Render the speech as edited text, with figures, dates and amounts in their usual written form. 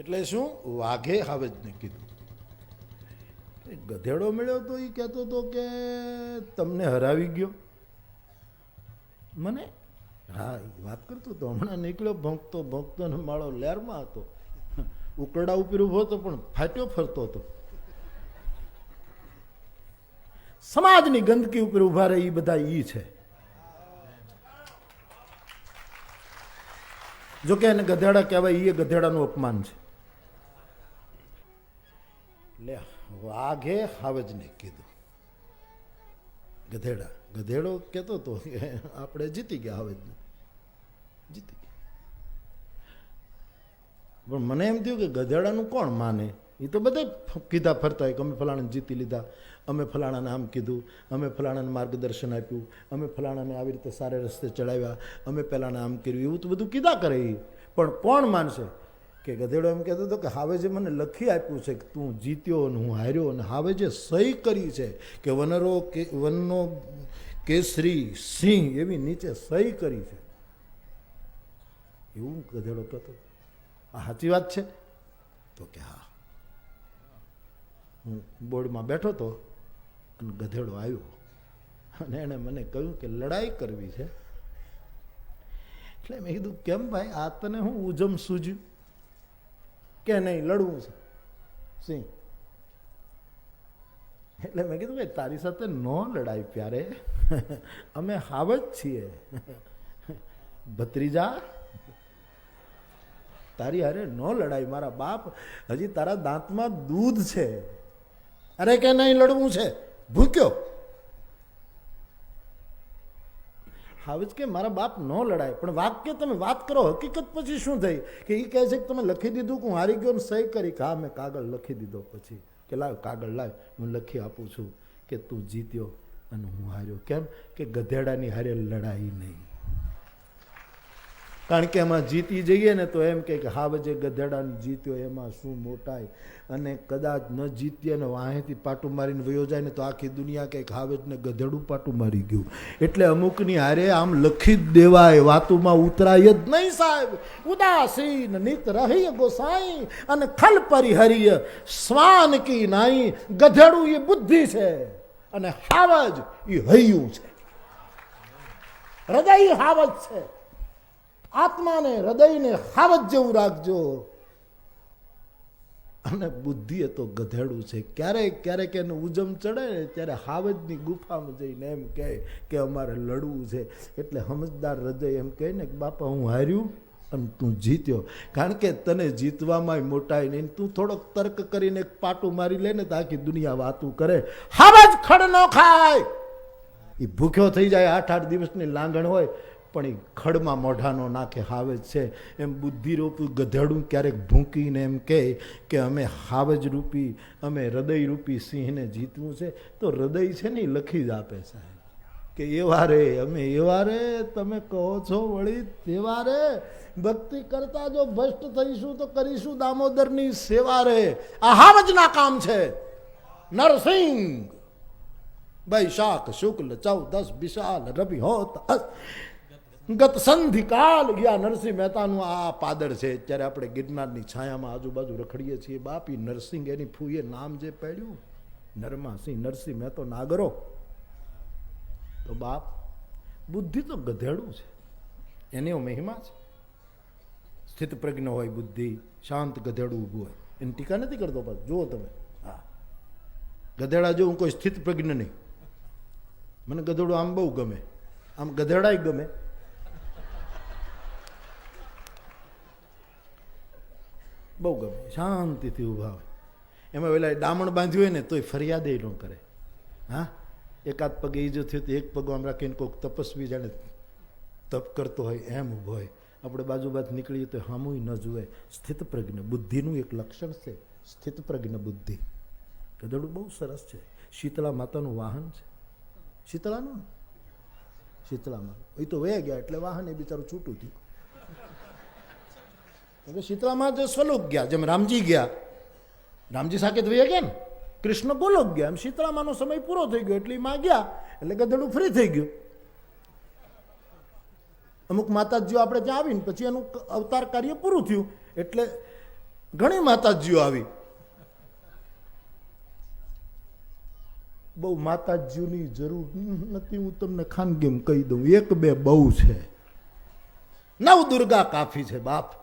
એટલે શું વાઘે હાવજને કીધું. ગધેડો મળ્યો તો એ કહેતો હતો કે તમને હરાવી ગયો મને. હા એ વાત કરતો હતો. હમણાં નીકળ્યો ભોંકતો ભોંકતો ને માળો લહેરમાં હતો. ઉકરડા ઉપર ઉભો હતો પણ ફાટ્યો ફરતો હતો. સમાજની ગંદકી ઉપર ઉભા રહે એ બધા ઈ છે. જોકે એને ગધેડા કહેવાય એ ગધેડાનું અપમાન છે. લે વાઘે હાવજને કીધું. ગધેડો કહેતો હતો કે આપણે જીતી ગયા, હાવજને જીતી ગયા. પણ મને એમ થયું કે ગધેડાનું કોણ માને? એ તો બધા કીધા ફરતા હોય કે અમે ફલાણાને જીતી લીધા, અમે ફલાણાને આમ કીધું, અમે ફલાણાને માર્ગદર્શન આપ્યું, અમે ફલાણાને આવી રીતે સારા રસ્તે ચડાવ્યા, અમે પહેલાંને આમ કર્યું, એવું તો બધું કીધા કરે. એ પણ કોણ માનશે? કે ગધેડો એમ કહેતો હતો કે હાવેજે મને લખી આપ્યું છે કે તું જીત્યો અને હું હાર્યો, અને હાવેજે સહી કરી છે કે વનનો કેસરી સિંહ એવી નીચે સહી કરી છે. એવું ગધેડો કહેતો. આ સાચી વાત છે? તો કે હા. હું બોર્ડમાં બેઠો હતો અને ગધેડો આવ્યો અને એણે મને કહ્યું કે લડાઈ કરવી છે. એટલે મેં કીધું કેમ ભાઈ, આ તને હું ઉજમ સૂજ્યું કે નહીં લડવું છે સિંહ? એટલે મેં કીધું કે તારી સાથે નો લડાઈ પ્યારે, અમે હાવજ છીએ ભત્રીજા, તારી હારે નો લડાઈ. મારા બાપ હજી તારા દાંતમાં દૂધ છે. અરે કે નહીં લડવું છે, ભૂક્યો. હાવજ કે મારા બાપ નો લડાય. પણ વાત કે તમે વાત કરો, હકીકત પછી શું થઈ? કે એ કહે છે કે તમે લખી દીધું કે હું હારી ગયો ને સહી કરી. કે હા મેં કાગળ લખી દીધો. પછી કે લાવ કાગળ લાવ, હું લખી આપું છું કે તું જીત્યો અને હું હાર્યો. કેમ? કે ગધેડાની હારે લડાઈ નહીં. કારણ કે એમાં જીતી જઈએ ને તો એમ કે હાવજે ગધેડાને જીત્યો, એમાં શું મોટાઈ. અને કદાચ ન જીતીએ ને વાહેથી પાટું મારીને વયો જાય ને તો આખી દુનિયા કે હાવજને ગધેડું પાટું મારી ગયું. એટલે અમુકની હારે આમ લખી જ દેવાય, વાતુમાં ઉતરાય જ નહીં સાહેબ. ઉદાસીન નિત રહી ગોસાઈ અને ખલ પરિહરિય શ્વાન કી નાઈ. ગધેડું એ બુદ્ધિ છે અને હાવજ એ હૈયું છે. હૃદય હાવજ છે. આત્માને હૃદયને હાવજ જેવું રાખજો. અને બુદ્ધિ એ તો ગધેડું છે. ક્યારેક ક્યારેક એને ઉજમ ચડે ને ત્યારે હાવજની ગુફામાં જઈને એમ કહે કે અમારે લડવું છે. એટલે સમજદાર હૃદય એમ કહે ને કે બાપા હું હાર્યું અને તું જીત્યો. કારણ કે તને જીતવામાં મોટાઈ નહીં. તું થોડોક તર્ક કરીને એક પાટું મારી લે ને તો આખી દુનિયા વાતું કરે. હાવજ ખડ ન ખાય. એ ભૂખ્યો થઈ જાય, 8-8 દિવસની લાંગણ હોય પણ એ ખડમાં મોઢાનો નાખે. હાવજ છે એમ બુદ્ધિરૂપી ગધેડું ક્યારેક ભૂંકીને એમ કહે કે અમે હાવજ રૂપી, અમે હૃદય રૂપી સિંહને જીતવું છે. તો હૃદય છે ને એ લખી જ આપે સાહેબ કે એવા રે અમે, એવા રે તમે કહો છો વળી તેવા રે. ભક્તિ કરતા જો ભ્રષ્ટ થઈશું તો કરીશું દામોદરની સેવા રે. આ હાવજના કામ છે. નરસિંહ વૈશાખ શુક્લ 14 વિશાલ રવિ હોત ગત સંધિકાલ. ગયા નરસિંહ મહેતાનું આ પાદળ છે. ત્યારે આપણે ગિરનારની છાયામાં આજુબાજુ રખડીએ છીએ. બાપી નરસિંહ એની ફૂએ નામ જે પડ્યું નરમાસિંહ નરસિંહ મહેતો નાગરો. તો બાપ બુદ્ધિ તો ગધેડું છે, એની મહિમા છે. સ્થિત પ્રજ્ઞ હોય બુદ્ધિ, શાંત ગધેડું ઊભું હોય. એની ટીકા નથી કરતો પાછું. જુઓ તમે, હા ગધેડા જેવું કોઈ સ્થિત પ્રજ્ઞ નહીં. મને ગધેડું આમ બહુ ગમે, આમ ગધેડાય ગમે. બહુ ગમે, શાંતિથી ઊભા હોય. એમાં પેલા ડામણ બાંધ્યું હોય ને તોય ફરિયાદ ન કરે. હા એકાદ પગે ઈજો થયો તો એક પગ આમ રાખીને કોઈક તપસ્વી જાણે તપ કરતો હોય એમ ઊભો હોય. આપણે બાજુ નીકળીએ તો હામુય ન જુએ. સ્થિત પ્રજ્ઞ બુદ્ધિનું એક લક્ષણ છે, સ્થિત પ્રજ્ઞ બુદ્ધિ. ગધેડું બહુ સરસ છે. શીતળા માતાનું વાહન છે. શીતળાનું શીતળામાં એ તો વહી ગયા એટલે વાહન એ બિચારું છૂટું થયું. હવે શીતળામાં જે સ્વલોક ગયા, જેમ રામજી ગયા, રામજી સાકેત વહી ગયા ને, કૃષ્ણ ગોલોક ગયા, એમ શીતળામાનો સમય પૂરો થઈ ગયો એટલે એમાં ગયા એટલે ગધેડું ફ્રી થઈ ગયું. અમુક માતાજીઓ આપણે ત્યાં આવીને પછી એનું અવતાર કાર્ય પૂરું થયું એટલે ઘણી માતાજીઓ આવી, બહુ માતાજીઓની જરૂર નથી, હું તમને ખાનગીમ કહી દઉં, એક બે બહુ છે. નવ દુર્ગા કાફી છે બાપ.